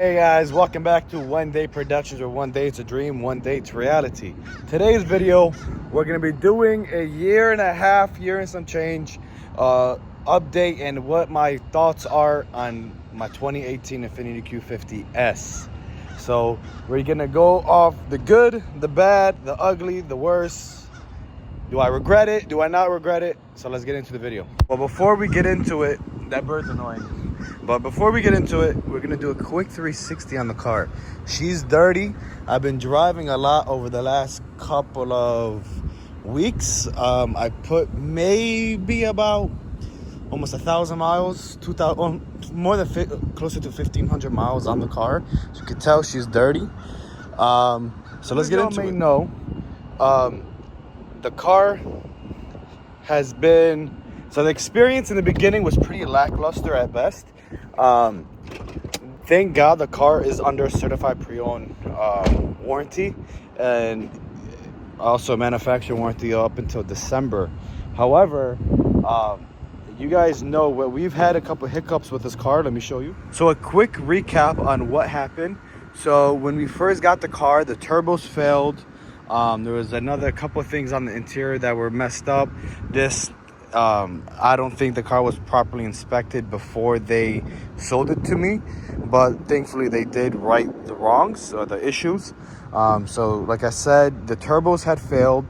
Hey guys, welcome back to One Day Productions, where one day it's a dream, one day it's reality. Today's video, we're gonna be doing a year and some change update and what my thoughts are on my 2018 Infiniti Q50s. So we're gonna go off the good, the bad, the ugly, the worst. Do I regret it? Do I not regret it? So let's get into the video. Well, before we get into it, that bird's annoying. But before we get into it, we're gonna do a quick 360 on the car. She's dirty. I've been driving a lot over the last couple of weeks. I put maybe about almost 1,000 miles, 2,000, closer to 1,500 miles on the car. So you can tell she's dirty. So let's get into it. The car has been, so the experience in the beginning was pretty lackluster at best. Thank God the car is under certified pre-owned warranty and also manufacturer warranty up until December. However, you guys know what we've had a couple hiccups with this car. Let me show you. So a quick recap on what happened. So when we first got the car, the turbos failed. There was another couple of things on the interior that were messed up. I don't think the car was properly inspected before they sold it to me, but thankfully they did right the wrongs or the issues. So like I said, the turbos had failed.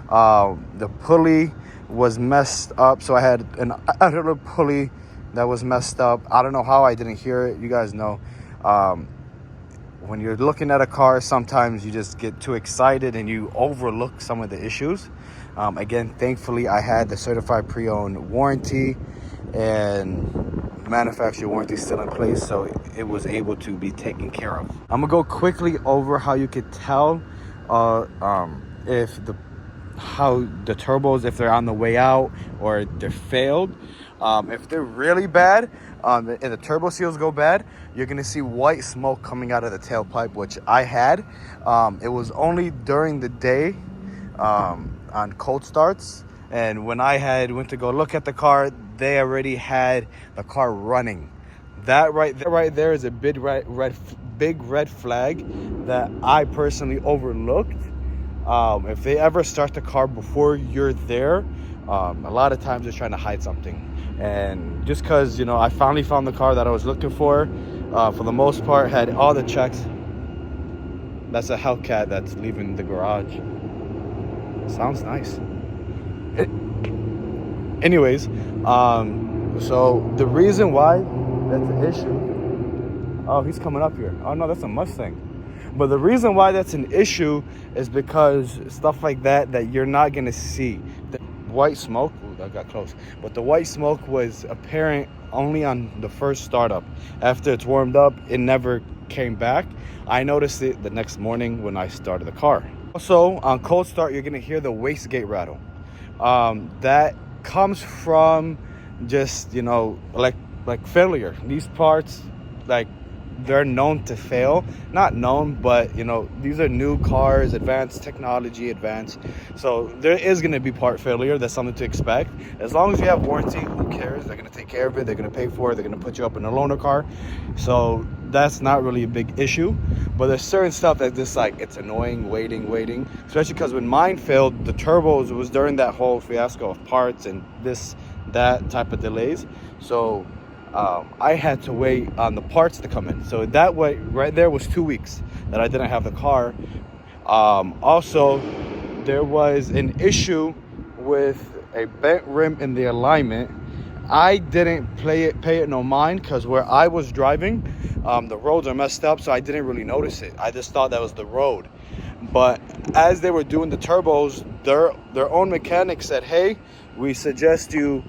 The pulley was messed up, so I had an idler pulley that was messed up. I don't know how I didn't hear it. You guys know. When you're looking at a car, sometimes you just get too excited and you overlook some of the issues. Again, thankfully, I had the certified pre-owned warranty and manufacturer warranty still in place, so it was able to be taken care of. I'm gonna go quickly over how you could tell how the turbos, if they're on the way out or they're failed. If they're really bad and the turbo seals go bad, you're gonna see white smoke coming out of the tailpipe, which I had. It was only during the day on cold starts, and when I went to go look at the car, they already had the car running. That right there is a big red flag that I personally overlooked. If they ever start the car before you're there, a lot of times they're trying to hide something. And just because, you know, I finally found the car that I was looking for the most part, had all the checks. That's a Hellcat that's leaving the garage. Sounds nice. Anyways, so the reason why that's an issue. Oh, he's coming up here. Oh no, that's a Mustang. But the reason why that's an issue is because stuff like that you're not gonna see. The white smoke, ooh, that got close. But the white smoke was apparent only on the first startup. After it's warmed up, it never came back. I noticed it the next morning when I started the car. Also, on cold start, you're gonna hear the wastegate rattle. That comes from just, you know, like failure. These parts, like, they're known to fail. Not known, but you know, these are new cars, advanced technology, so there is going to be part failure. That's something to expect. As long as you have warranty, who cares? They're going to take care of it. They're going to pay for it. They're going to put you up in a loaner car, so that's not really a big issue. But there's certain stuff that just, like, it's annoying waiting, especially because when mine failed, the turbos, it was during that whole fiasco of parts and that type of delays. So I had to wait on the parts to come in. So that way, right there was 2 weeks that I didn't have the car. Also, there was an issue with a bent rim in the alignment. I didn't pay it no mind because where I was driving, the roads are messed up, so I didn't really notice it. I just thought that was the road. But as they were doing the turbos, their own mechanic said, hey, we suggest you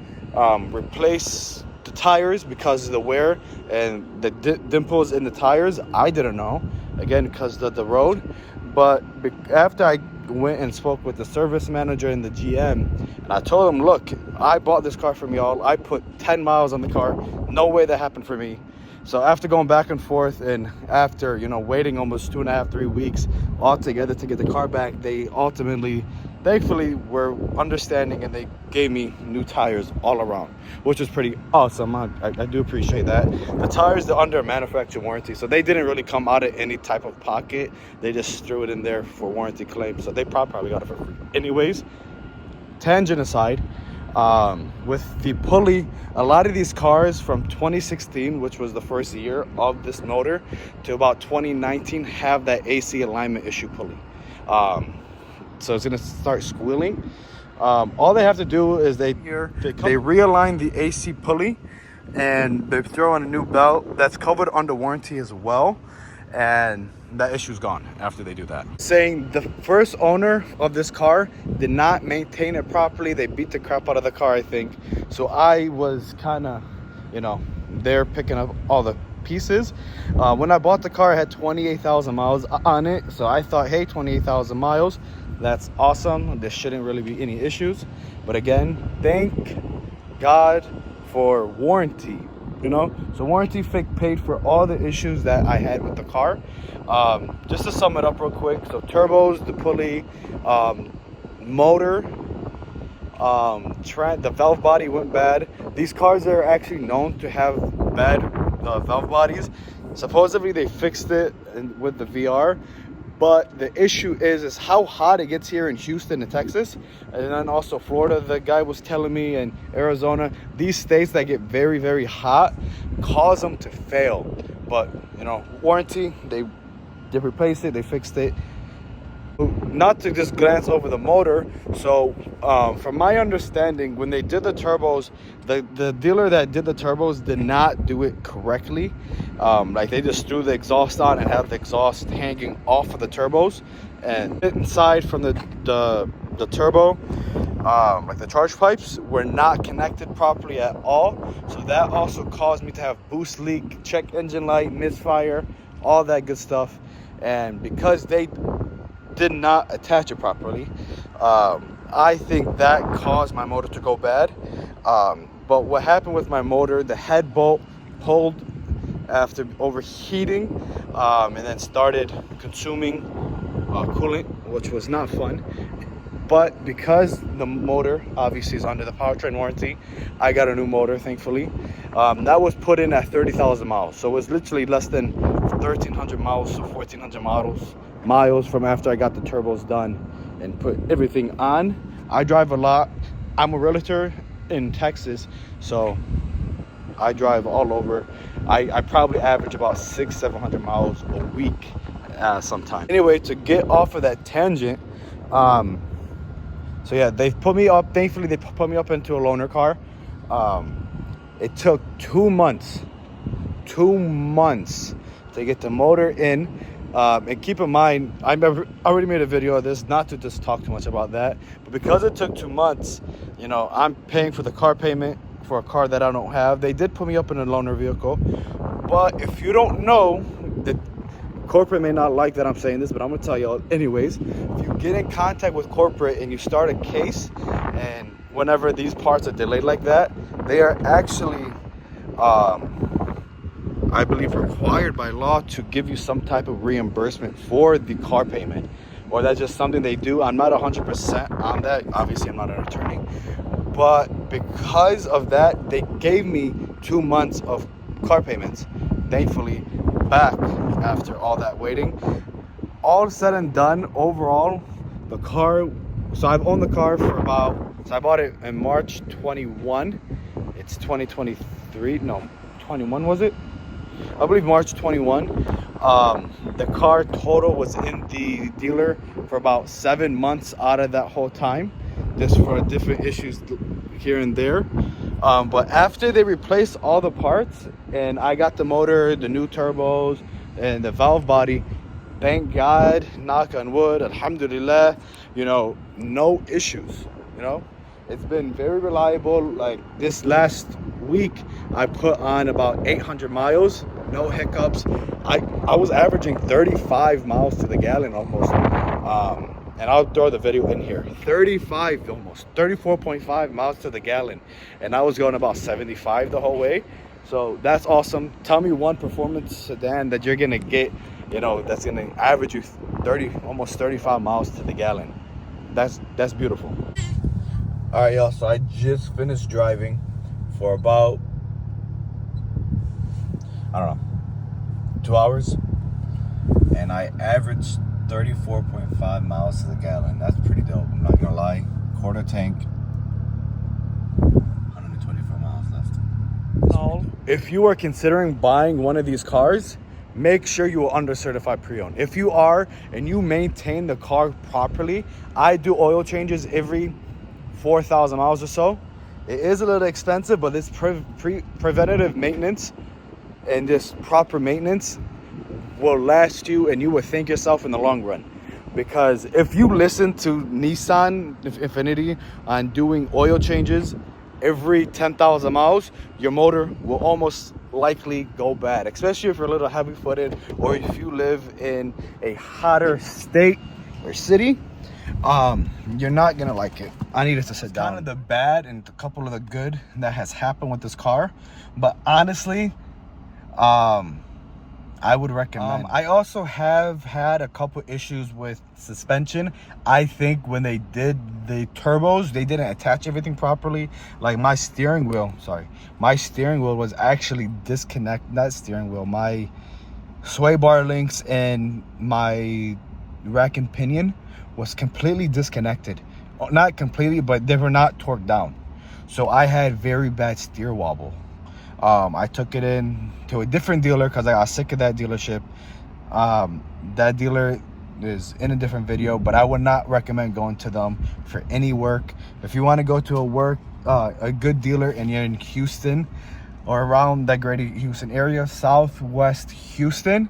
replace the tires because of the wear and the dimples in the tires. I didn't know, again, because of the road. But after I went and spoke with the service manager and the GM, and I told him, look, I bought this car from y'all. I put 10 miles on the car. No way that happened for me. So after going back and forth, and after, you know, waiting almost 2.5-3 weeks altogether to get the car back, they ultimately thankfully were understanding and they gave me new tires all around, which was pretty awesome. I do appreciate that. The tires, they're under manufacturer warranty, so they didn't really come out of any type of pocket. They just threw it in there for warranty claims, so they probably got it for free anyways. Tangent aside, with the pulley, a lot of these cars from 2016, which was the first year of this motor, to about 2019 have that AC alignment issue pulley. So it's gonna start squealing. All they have to do is they realign the AC pulley and they throw in a new belt that's covered under warranty as well, and that issue's gone after they do that. Saying the first owner of this car did not maintain it properly. They beat the crap out of the car, I think. So I was kind of, you know, there picking up all the pieces. When I bought the car, I had 28,000 miles on it. So I thought, hey, 28,000 miles, that's awesome. There shouldn't really be any issues. But again, thank God for warranty. You know, so warranty paid for all the issues that I had with the car. Just to sum it up real quick, so turbos, the pulley, motor, the valve body went bad. These cars are actually known to have bad valve bodies. Supposedly they fixed it with the VR, but the issue is how hot it gets here in Houston and Texas, and then also Florida. The guy was telling me, and Arizona, these states that get very, very hot cause them to fail. But you know, warranty, they replaced it, they fixed it. Not to just glance over the motor, so from my understanding, when they did the turbos, the dealer that did the turbos did not do it correctly. Like they just threw the exhaust on and have the exhaust hanging off of the turbos, and inside from the turbo, like the charge pipes were not connected properly at all. So that also caused me to have boost leak, check engine light, misfire, all that good stuff. And because they did not attach it properly, I think that caused my motor to go bad. But what happened with my motor, the head bolt pulled after overheating, and then started consuming coolant, which was not fun. But because the motor obviously is under the powertrain warranty, I got a new motor, thankfully. That was put in at 30,000 miles, so it was literally less than 1,300 miles to 1,400 miles from after I got the turbos done and put everything on. I drive a lot. I'm a realtor in Texas, so I drive all over. I probably average about 600-700 miles a week sometimes. Anyway, to get off of that tangent, so yeah, they put me up. Thankfully, they put me up into a loaner car. It took 2 months to get the motor in. And keep in mind, I already made a video of this, not to just talk too much about that, but because it took 2 months, you know, I'm paying for the car payment for a car that I don't have. They did put me up in a loaner vehicle, but if you don't know, the corporate may not like that I'm saying this, but I'm gonna tell y'all anyways. If you get in contact with corporate and you start a case, and whenever these parts are delayed like that, they are actually I believe required by law to give you some type of reimbursement for the car payment, or that's just something they do. I'm not 100% on that. Obviously, I'm not an attorney, but because of that, they gave me 2 months of car payments, thankfully, back after all that waiting. All said and done, overall, the car, so I've owned the car for so I bought it in March 21. It's 2023, no, 21 was it? I believe March 21. The car total was in the dealer for about 7 months out of that whole time, just for different issues here and there. But after they replaced all the parts and I got the motor, the new turbos, and the valve body, thank God, knock on wood, alhamdulillah, you know, no issues, you know. It's been very reliable. Like this last week, I put on about 800 miles, no hiccups. I was averaging 35 miles to the gallon almost. And I'll throw the video in here. 35, almost 34.5 miles to the gallon. And I was going about 75 the whole way. So that's awesome. Tell me one performance sedan that you're gonna get, you know, that's gonna average you almost 35 miles to the gallon. That's beautiful. All right, y'all, so I just finished driving for about, I don't know, 2 hours, and I averaged 34.5 miles to the gallon. That's pretty dope, I'm not gonna lie. Quarter tank, 124 miles left. So if you are considering buying one of these cars, make sure you are under certified pre-owned. If you are and you maintain the car properly, I do oil changes every 4,000 miles or so. It is a little expensive, but this preventative maintenance and this proper maintenance will last you, and you will thank yourself in the long run. Because if you listen to Nissan Infiniti on doing oil changes every 10,000 miles, your motor will almost likely go bad, especially if you're a little heavy footed or if you live in a hotter state or city. You're not gonna like it. I needed to sit down. Kind of the bad and a couple of the good that has happened with this car, but honestly, I would recommend. I also have had a couple issues with suspension. I think when they did the turbos, they didn't attach everything properly. Like my steering wheel was actually my sway bar links and my rack and pinion was completely disconnected. Not completely, but they were not torqued down. So I had very bad steer wobble. I took it in to a different dealer because I got sick of that dealership. That dealer is in a different video, but I would not recommend going to them for any work. If you want to go to a good dealer and you're in Houston or around that greater Houston area, Southwest Houston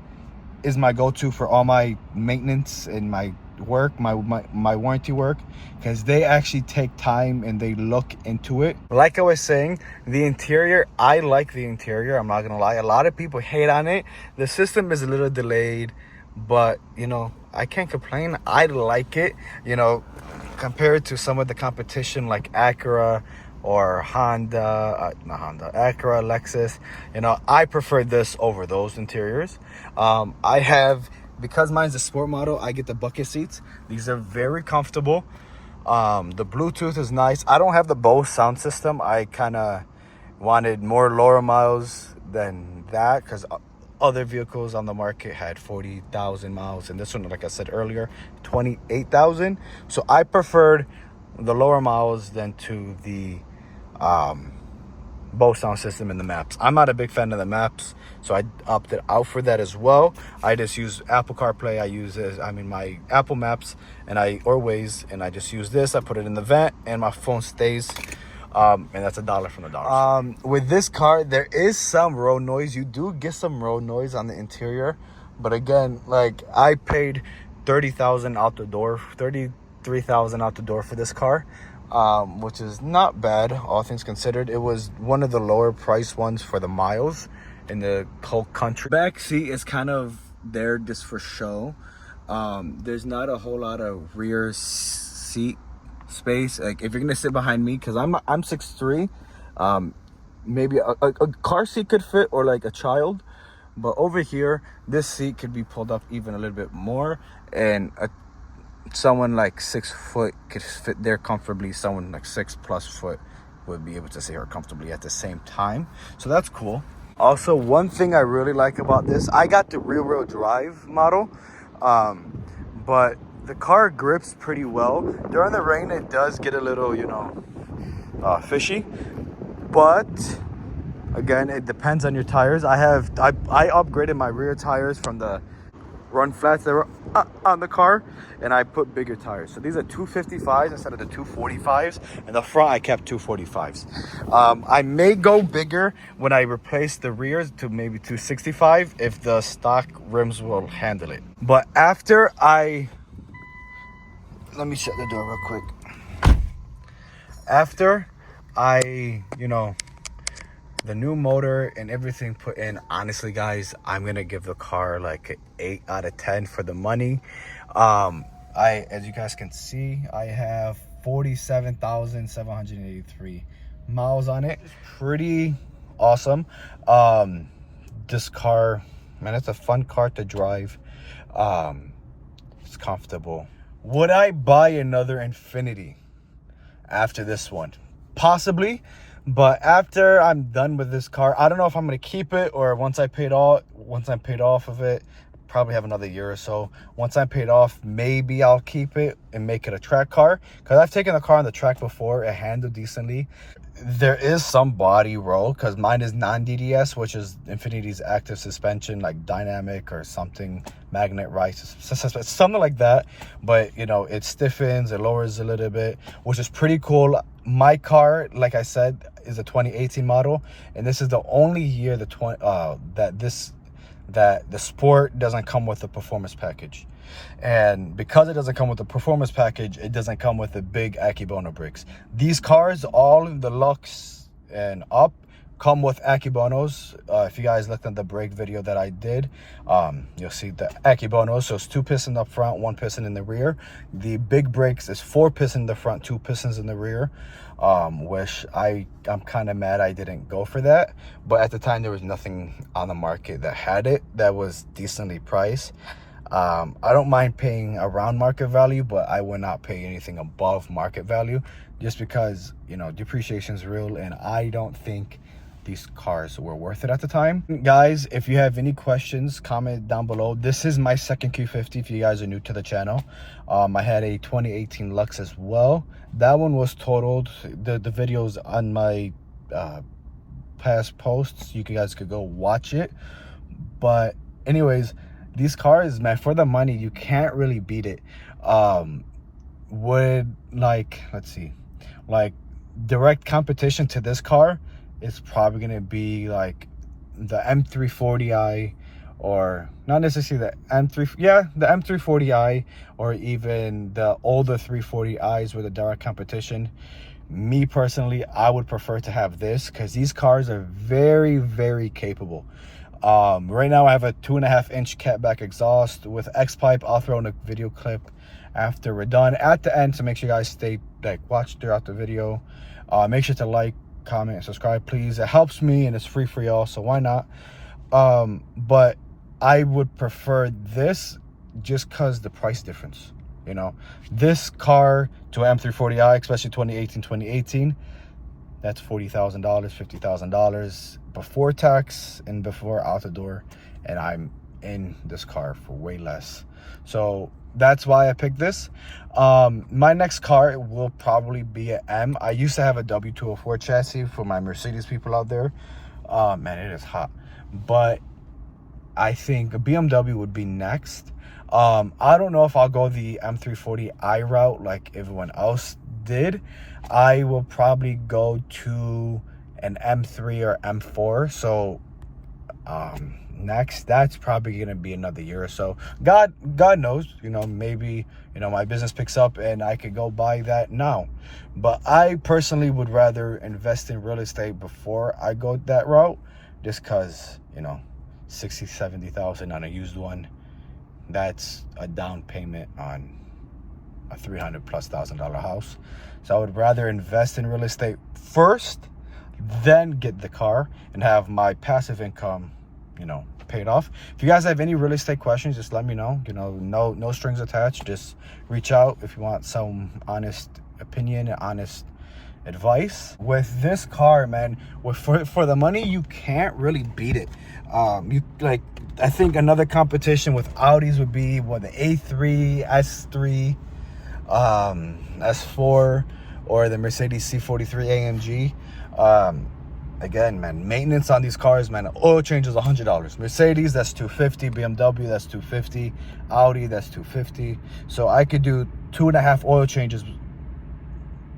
is my go-to for all my maintenance and my work, my warranty work, because they actually take time and they look into it. Like I was saying, the interior, I like the interior, I'm not gonna lie. A lot of people hate on it. The system is a little delayed, but you know, I can't complain. I like it, you know, compared to some of the competition like Acura or Acura, Lexus. You know, I prefer this over those interiors. Because mine's a sport model, I get the bucket seats. These are very comfortable. The Bluetooth is nice. I don't have the Bose sound system. I kind of wanted more lower miles than that because other vehicles on the market had 40,000 miles, and this one, like I said earlier, 28,000. So I preferred the lower miles than to the Bose sound system in the maps. I'm not a big fan of the maps, so I opted out for that as well. I just use Apple CarPlay. I use my Apple Maps or Waze, and I just use this. I put it in the vent, and my phone stays. And that's $1 from the dollar store. With this car, there is some road noise. You do get some road noise on the interior, but again, like I paid $30,000 out the door, $33,000 out the door for this car. Which is not bad, all things considered. It was one of the lower price ones for the miles in the whole country. Back seat is kind of there just for show. There's not a whole lot of rear seat space. Like if you're gonna sit behind me, because I'm 6'3", maybe a car seat could fit, or like a child. But over here, this seat could be pulled up even a little bit more, and someone like 6 foot could fit there comfortably. Someone like 6+ foot would be able to sit here comfortably at the same time. So that's cool. Also, one thing I really like about this, I got the rear-wheel drive model, but the car grips pretty well. During the rain, it does get a little, fishy. But again, it depends on your tires. I upgraded my rear tires from the run flats that were on the car, and I put bigger tires. So these are 255s instead of the 245s. In the front, I kept 245s. I may go bigger when I replace the rears to maybe 265 if the stock rims will handle it. But let me shut the door real quick. After the new motor and everything put in, honestly guys, I'm gonna give the car like an 8 out of 10 for the money. As you guys can see, I have 47,783 miles on it. It's pretty awesome. This car, man, it's a fun car to drive. It's comfortable. Would I buy another Infiniti after this one? Possibly, but after I'm done with this car, I don't know if I'm gonna keep it, or once I'm paid off of it, probably have another year or so. Once I'm paid off, maybe I'll keep it and make it a track car, because I've taken the car on the track before. It handled decently. There is some body roll because mine is non-DDS, which is Infiniti's active suspension, like dynamic or something, magnet right, something like that. But you know, it stiffens, it lowers a little bit, which is pretty cool. My car, like I said, is a 2018 model, and this is the only year that the Sport doesn't come with the performance package. And because it doesn't come with the performance package, it doesn't come with the big Akebono brakes. These cars, all the Lux and up, come with Akebonos. If you guys looked at the brake video that I did, you'll see the Akebonos. So it's 2 pistons up front, 1 piston in the rear. The big brakes is 4 pistons in the front, 2 pistons in the rear. Which I'm kind of mad I didn't go for that. But at the time, there was nothing on the market that had it that was decently priced. I don't mind paying around market value, but I would not pay anything above market value, just because, you know, depreciation is real, and I don't think these cars were worth it at the time. Guys, if you have any questions, comment down below. This is my second Q50 if you guys are new to the channel. I had a 2018 Lux as well. That one was totaled. The videos on my past posts, you guys could go watch it. But anyways, these cars, man, for the money, you can't really beat it. Would, like, let's see, like, direct competition to this car is probably gonna be like the M340i, or not necessarily the M340i, or even the older 340i's with a direct competition. Me personally, I would prefer to have this, because these cars are very, very capable. Right now I have a 2.5-inch catback exhaust with X-pipe. I'll throw in a video clip after we're done at the end, so make sure you guys stay, like, watch throughout the video. Make sure to like, comment, and subscribe, please. It helps me, and it's free for y'all, so why not? But I would prefer this just because the price difference. You know, this car to an M340i, especially 2018, that's $40,000, $50,000 before tax and before out the door, and I'm in this car for way less. So that's why I picked this. My next car will probably be an M. I used to have a W204 chassis for my Mercedes people out there. Man, it is hot. But I think a BMW would be next. I don't know if I'll go the M340i route like everyone else did. I will probably go to an M3 or M4. So next, that's probably gonna be another year or so. God knows, you know, maybe, you know, my business picks up and I could go buy that now. But I personally would rather invest in real estate before I go that route, just because, you know, 60,000-70,000 on a used one, that's a down payment on a $300,000+ house. So I would rather invest in real estate first, then get the car and have my passive income, you know, paid off. If you guys have any real estate questions, just let me know. You know, no strings attached. Just reach out if you want some honest opinion and honest advice. With this car, man, for the money, you can't really beat it. I think another competition with Audis would be what, the A3, S3, S4, or the Mercedes C43 AMG. Again, man, maintenance on these cars, man, oil change is $100. Mercedes, that's $250. BMW, that's $250. Audi, that's $250. So I could do 2.5 oil changes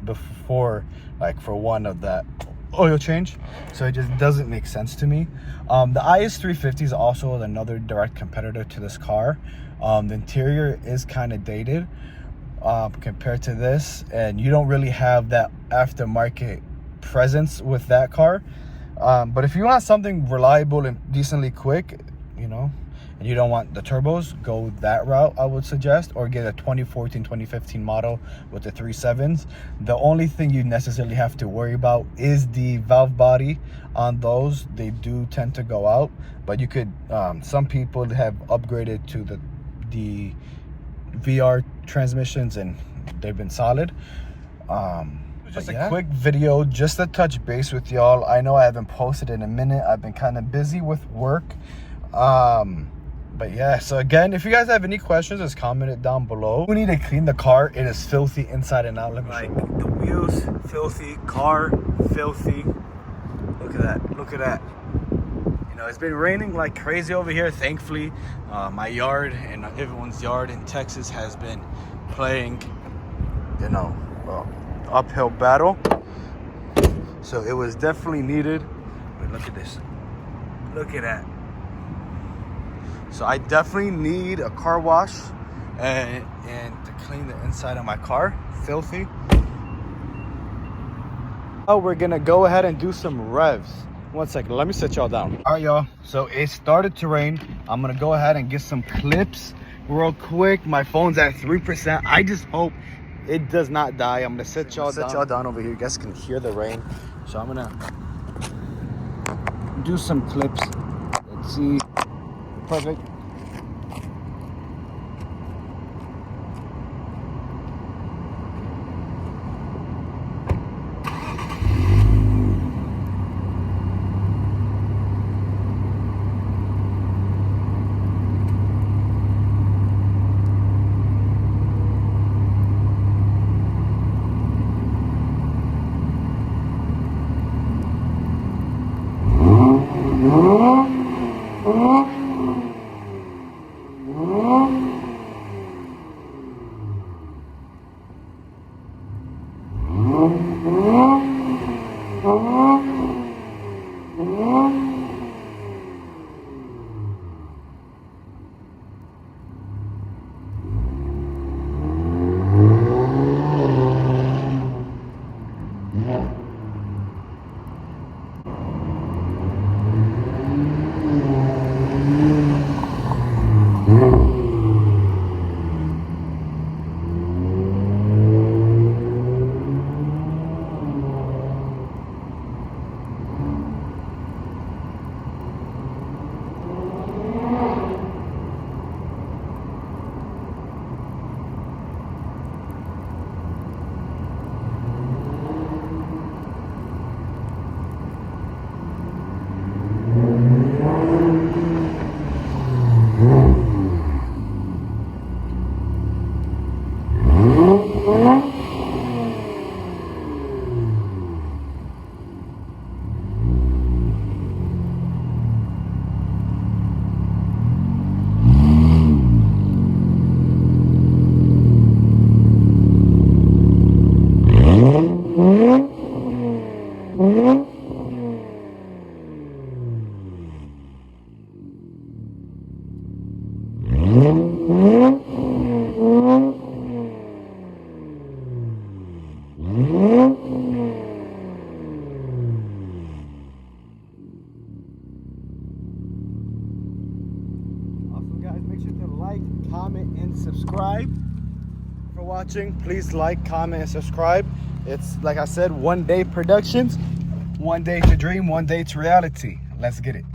before, like, for one of that oil change. So it just doesn't make sense to me. The IS350 is also another direct competitor to this car. The interior is kind of dated compared to this, and you don't really have that aftermarket presence with that car. But if you want something reliable and decently quick, you know, and you don't want the turbos, go that route, I would suggest, or get a 2014 2015 model with the 3.7s. The only thing you necessarily have to worry about is the valve body on those. They do tend to go out, but you could some people have upgraded to the VR transmissions, and they've been solid. Just a quick video just to touch base with y'all. I know I haven't posted in a minute. I've been kind of busy with work. But yeah, so again, if you guys have any questions, just comment it down below. We need to clean the car. It is filthy inside and out. Let me show you. The wheels filthy, car filthy. Look at that. Look at that. You know, it's been raining like crazy over here. Thankfully, my yard and everyone's yard in Texas has been playing, you know, uphill battle. So it was definitely needed. But look at this. Look at that. So I definitely need a car wash and to clean the inside of my car. Filthy. Oh, we're gonna go ahead and do some revs. 1 second, let me sit y'all down. All right, y'all, so it started to rain. I'm gonna go ahead and get some clips real quick. My phone's at 3%. I just hope it does not die. I'm gonna sit y'all down over here. You guys can hear the rain. So I'm gonna do some clips. Let's see. Perfect. Comment and subscribe. For watching, please like, comment, and subscribe. It's like I said, one day productions, one day to dream, one day to reality. Let's get it.